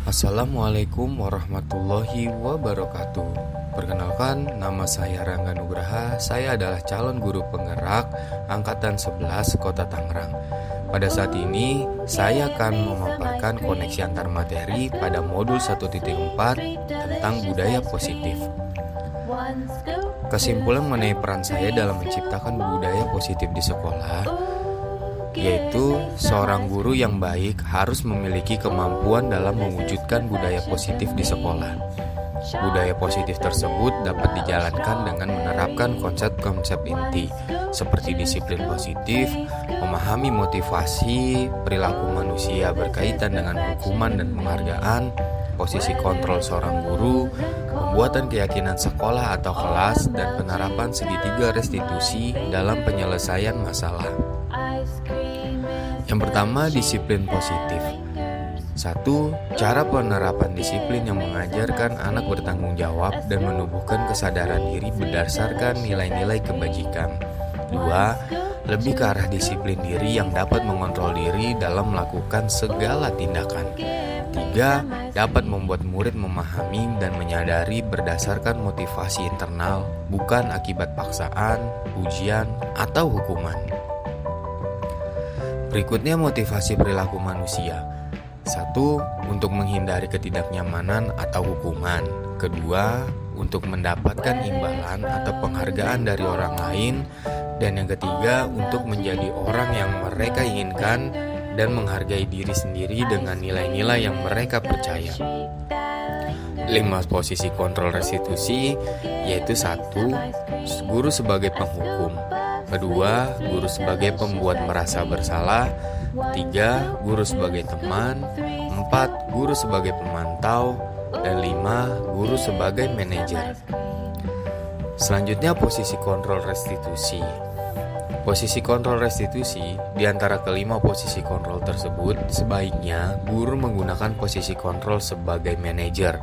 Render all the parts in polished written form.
Assalamualaikum warahmatullahi wabarakatuh. Perkenalkan, nama saya Rangga Nugraha. Saya adalah calon guru penggerak Angkatan 11 Kota Tangerang. Pada saat ini, saya akan memaparkan koneksi antar materi pada modul 1.4 tentang budaya positif. Kesimpulan mengenai peran saya dalam menciptakan budaya positif di sekolah, yaitu seorang guru yang baik harus memiliki kemampuan dalam mewujudkan budaya positif di sekolah. Budaya positif tersebut dapat dijalankan dengan menerapkan konsep-konsep inti seperti disiplin positif, memahami motivasi perilaku manusia berkaitan dengan hukuman dan penghargaan, posisi kontrol seorang guru, pembuatan keyakinan sekolah atau kelas, dan penerapan segitiga restitusi dalam penyelesaian masalah. Yang pertama, disiplin positif. 1. Cara penerapan disiplin yang mengajarkan anak bertanggung jawab dan menumbuhkan kesadaran diri berdasarkan nilai-nilai kebajikan. 2. Lebih ke arah disiplin diri yang dapat mengontrol diri dalam melakukan segala tindakan. 3. Dapat membuat murid memahami dan menyadari berdasarkan motivasi internal, bukan akibat paksaan, ujian, atau hukuman. Berikutnya, motivasi perilaku manusia. 1. Untuk menghindari ketidaknyamanan atau hukuman. 2. Untuk mendapatkan imbalan atau penghargaan dari orang lain. Dan yang ketiga, untuk menjadi orang yang mereka inginkan dan menghargai diri sendiri dengan nilai-nilai yang mereka percaya. 5. Posisi kontrol restitusi, yaitu 1. Guru sebagai penghukum. 2. Guru sebagai pembuat merasa bersalah. 3. Guru sebagai teman. 4. Guru sebagai pemantau. Dan 5. Guru sebagai manajer. Selanjutnya, posisi kontrol restitusi. Posisi kontrol restitusi, di antara kelima posisi kontrol tersebut, sebaiknya guru menggunakan posisi kontrol sebagai manajer.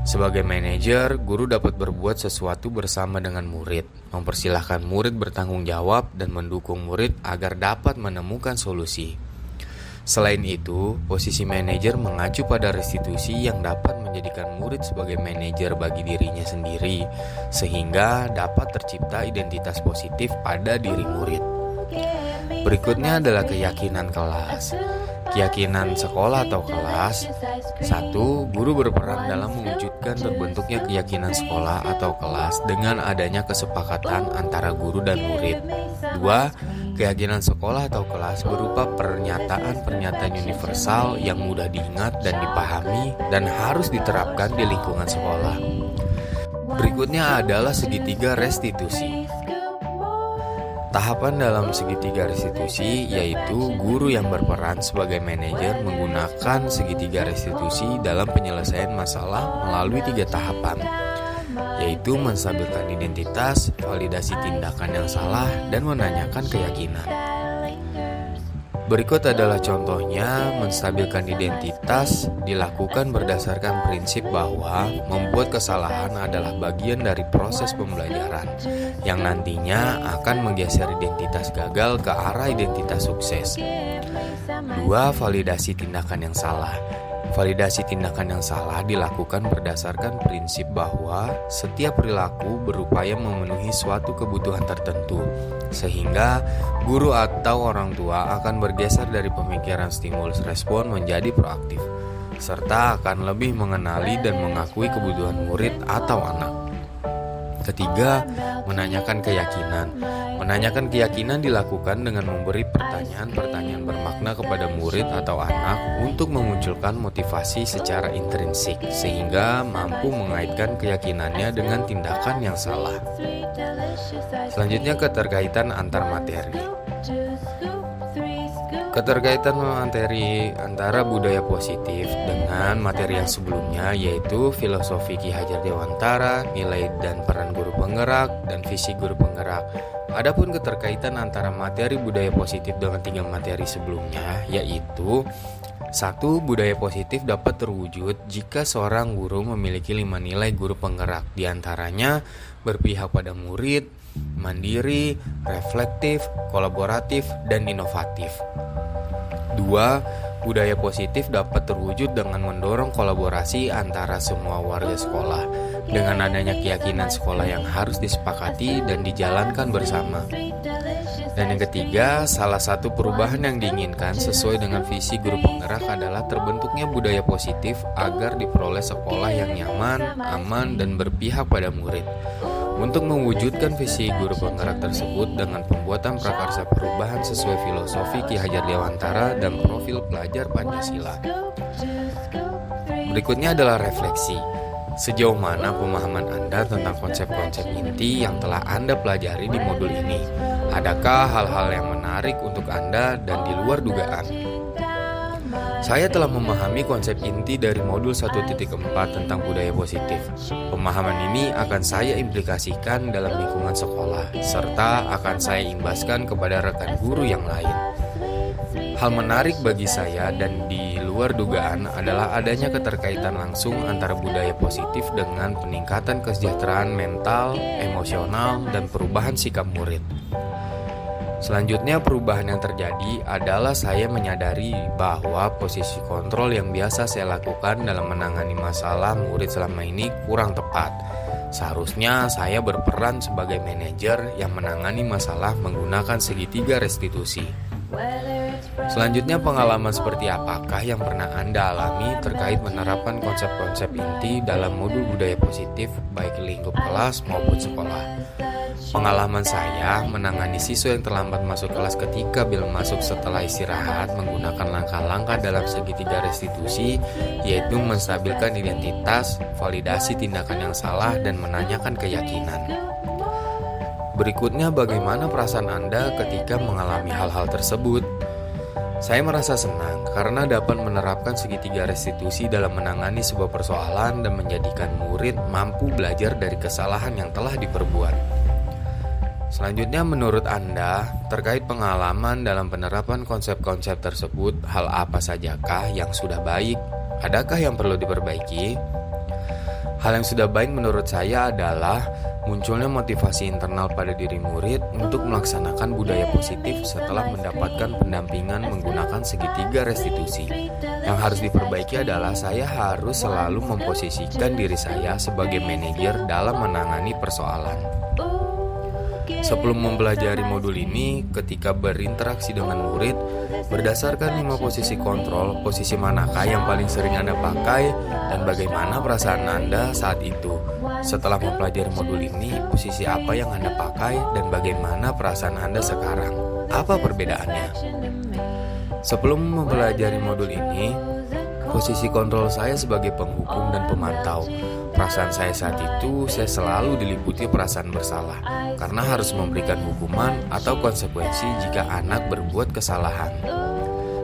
Sebagai manajer, guru dapat berbuat sesuatu bersama dengan murid, mempersilahkan murid bertanggung jawab dan mendukung murid agar dapat menemukan solusi. Selain itu, posisi manajer mengacu pada restitusi yang dapat menjadikan murid sebagai manajer bagi dirinya sendiri, sehingga dapat tercipta identitas positif pada diri murid. Berikutnya adalah keyakinan kelas. Keyakinan sekolah atau kelas. 1. Guru berperan dalam mewujudkan terbentuknya keyakinan sekolah atau kelas dengan adanya kesepakatan antara guru dan murid. 2. Keyakinan sekolah atau kelas berupa pernyataan-pernyataan universal yang mudah diingat dan dipahami dan harus diterapkan di lingkungan sekolah. Berikutnya adalah segitiga restitusi. Tahapan dalam segitiga restitusi yaitu guru yang berperan sebagai manajer menggunakan segitiga restitusi dalam penyelesaian masalah melalui 3 tahapan, yaitu menstabilkan identitas, validasi tindakan yang salah, dan menanyakan keyakinan. Berikut adalah contohnya. Menstabilkan identitas dilakukan berdasarkan prinsip bahwa membuat kesalahan adalah bagian dari proses pembelajaran yang nantinya akan menggeser identitas gagal ke arah identitas sukses. 2. Validasi tindakan yang salah. Validasi tindakan yang salah dilakukan berdasarkan prinsip bahwa setiap perilaku berupaya memenuhi suatu kebutuhan tertentu, sehingga guru atau orang tua akan bergeser dari pemikiran stimulus respon menjadi proaktif, serta akan lebih mengenali dan mengakui kebutuhan murid atau anak. Ketiga, menanyakan keyakinan. Menanyakan keyakinan dilakukan dengan memberi pertanyaan-pertanyaan bermakna kepada murid atau anak untuk memunculkan motivasi secara intrinsik sehingga mampu mengaitkan keyakinannya dengan tindakan yang salah. Selanjutnya, keterkaitan antar materi. Keterkaitan materi antara budaya positif dengan materi yang sebelumnya yaitu filosofi Ki Hajar Dewantara, nilai dan peran guru penggerak, dan visi guru penggerak. Adapun keterkaitan antara materi budaya positif dengan 3 materi sebelumnya yaitu 1. Budaya positif dapat terwujud jika seorang guru memiliki 5 nilai guru penggerak, diantaranya berpihak pada murid, mandiri, reflektif, kolaboratif, dan inovatif. 2. Budaya positif dapat terwujud dengan mendorong kolaborasi antara semua warga sekolah, dengan adanya keyakinan sekolah yang harus disepakati dan dijalankan bersama. Dan yang ketiga, salah satu perubahan yang diinginkan sesuai dengan visi guru penggerak adalah terbentuknya budaya positif agar diperoleh sekolah yang nyaman, aman, dan berpihak pada murid. Untuk mewujudkan visi guru penggerak tersebut dengan pembuatan prakarsa perubahan sesuai filosofi Ki Hajar Dewantara dan profil pelajar Pancasila. Berikutnya adalah refleksi. Sejauh mana pemahaman Anda tentang konsep-konsep inti yang telah Anda pelajari di modul ini? Adakah hal-hal yang menarik untuk Anda dan di luar dugaan? Saya telah memahami konsep inti dari modul 1.4 tentang budaya positif. Pemahaman ini akan saya implikasikan dalam lingkungan sekolah, serta akan saya imbaskan kepada rekan guru yang lain. Hal menarik bagi saya dan di luar dugaan adalah adanya keterkaitan langsung antara budaya positif dengan peningkatan kesejahteraan mental, emosional, dan perubahan sikap murid. Selanjutnya, perubahan yang terjadi adalah saya menyadari bahwa posisi kontrol yang biasa saya lakukan dalam menangani masalah murid selama ini kurang tepat. Seharusnya saya berperan sebagai manajer yang menangani masalah menggunakan segitiga restitusi. Selanjutnya, pengalaman seperti apakah yang pernah Anda alami terkait menerapkan konsep-konsep inti dalam modul budaya positif baik lingkup kelas maupun sekolah? Pengalaman saya menangani siswa yang terlambat masuk kelas ketika bel masuk setelah istirahat menggunakan langkah-langkah dalam segitiga restitusi, yaitu menstabilkan identitas, validasi tindakan yang salah, dan menanyakan keyakinan. Berikutnya, bagaimana perasaan Anda ketika mengalami hal-hal tersebut? Saya merasa senang karena dapat menerapkan segitiga restitusi dalam menangani sebuah persoalan dan menjadikan murid mampu belajar dari kesalahan yang telah diperbuat. Selanjutnya, menurut Anda, terkait pengalaman dalam penerapan konsep-konsep tersebut, hal apa sajakah yang sudah baik? Adakah yang perlu diperbaiki? Hal yang sudah baik menurut saya adalah munculnya motivasi internal pada diri murid untuk melaksanakan budaya positif setelah mendapatkan pendampingan menggunakan segitiga restitusi. Yang harus diperbaiki adalah saya harus selalu memposisikan diri saya sebagai manajer dalam menangani persoalan. Sebelum mempelajari modul ini, ketika berinteraksi dengan murid, berdasarkan 5 posisi kontrol, posisi manakah yang paling sering Anda pakai dan bagaimana perasaan Anda saat itu? Setelah mempelajari modul ini, posisi apa yang Anda pakai dan bagaimana perasaan Anda sekarang? Apa perbedaannya? Sebelum mempelajari modul ini, posisi kontrol saya sebagai penghukum dan pemantau. Perasaan saya saat itu, saya selalu diliputi perasaan bersalah karena harus memberikan hukuman atau konsekuensi jika anak berbuat kesalahan.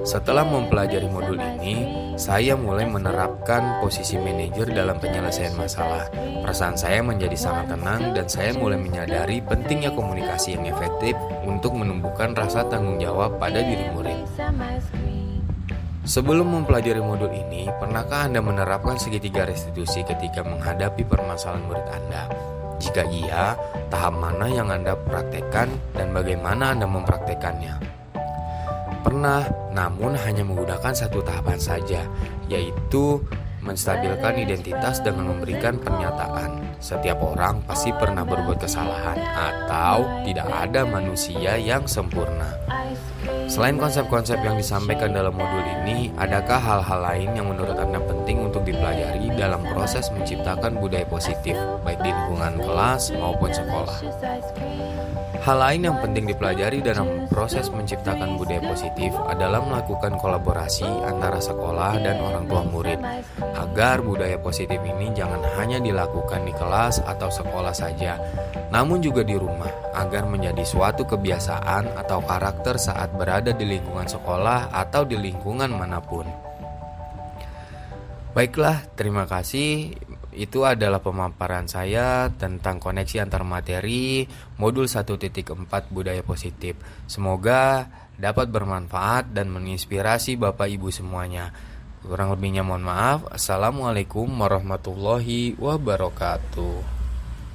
Setelah mempelajari modul ini, saya mulai menerapkan posisi manajer dalam penyelesaian masalah. Perasaan saya menjadi sangat tenang dan saya mulai menyadari pentingnya komunikasi yang efektif untuk menumbuhkan rasa tanggung jawab pada diri murid. Sebelum mempelajari modul ini, pernahkah Anda menerapkan segitiga restitusi ketika menghadapi permasalahan murid Anda? Jika iya, tahap mana yang Anda praktekkan dan bagaimana Anda mempraktekannya? Pernah, namun hanya menggunakan satu tahapan saja, yaitu menstabilkan identitas dengan memberikan pernyataan. Setiap orang pasti pernah berbuat kesalahan atau tidak ada manusia yang sempurna. Selain konsep-konsep yang disampaikan dalam modul ini, adakah hal-hal lain yang menurut Anda penting untuk dipelajari dalam proses menciptakan budaya positif, baik di lingkungan kelas maupun sekolah? Hal lain yang penting dipelajari dalam proses menciptakan budaya positif adalah melakukan kolaborasi antara sekolah dan orang tua murid, agar budaya positif ini jangan hanya dilakukan di kelas atau sekolah saja, namun juga di rumah, agar menjadi suatu kebiasaan atau karakter saat berada di lingkungan sekolah atau di lingkungan manapun. Baiklah, terima kasih. Itu adalah pemaparan saya tentang koneksi antar materi modul 1.4 budaya positif. Semoga dapat bermanfaat dan menginspirasi Bapak Ibu semuanya. Kurang lebihnya mohon maaf. Assalamualaikum warahmatullahi wabarakatuh.